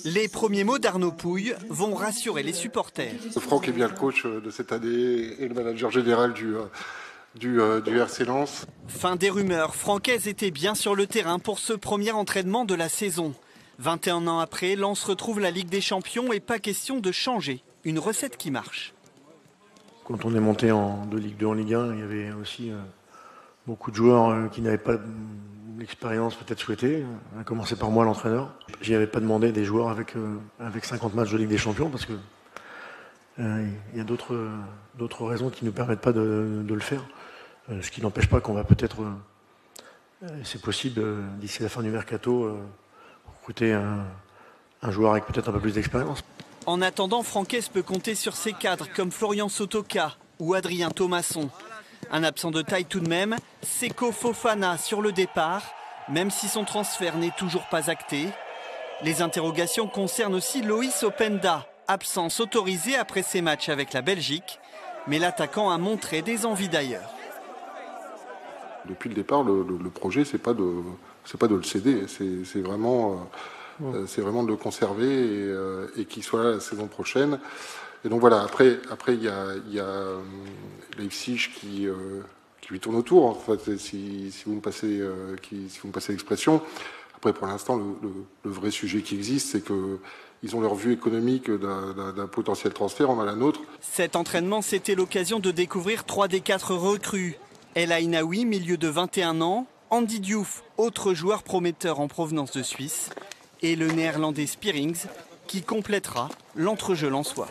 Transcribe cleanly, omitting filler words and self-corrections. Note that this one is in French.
Les premiers mots d'Arnaud Pouille vont rassurer les supporters. Franck est bien le coach de cette année et le manager général du RC Lens. Fin des rumeurs, Francaise était bien sur le terrain pour ce premier entraînement de la saison. 21 ans après, Lens retrouve la Ligue des Champions et pas question de changer. Une recette qui marche. Quand on est monté de Ligue 2 en Ligue 1, il y avait aussi beaucoup de joueurs qui n'avaient pas l'expérience peut-être souhaitée, à commencer par moi l'entraîneur. Je n'avais pas demandé des joueurs avec 50 matchs de Ligue des Champions parce que il y a d'autres raisons qui ne nous permettent pas de le faire. Ce qui n'empêche pas qu'on va peut-être, c'est possible, d'ici la fin du mercato, recruter un joueur avec peut-être un peu plus d'expérience. En attendant, Francaise peut compter sur ses cadres comme Florian Sotoka ou Adrien Thomasson. Un absent de taille tout de même, Seko Fofana sur le départ, même si son transfert n'est toujours pas acté. Les interrogations concernent aussi Loïs Openda, absence autorisée après ses matchs avec la Belgique, mais l'attaquant a montré des envies d'ailleurs. Depuis le départ, le projet, c'est pas de le céder, c'est vraiment de le conserver et qu'il soit là la saison prochaine. Et donc voilà, après il y a Leipzig qui lui tourne autour, en fait, si vous me passez l'expression. Après, pour l'instant, le vrai sujet qui existe, c'est qu'ils ont leur vue économique d'un potentiel transfert, on a la nôtre. Cet entraînement, c'était l'occasion de découvrir 3 des 4 recrues. El Ainaoui, milieu de 21 ans, Andy Diouf, autre joueur prometteur en provenance de Suisse, et le néerlandais Spearings, qui complétera l'entrejeu lensois.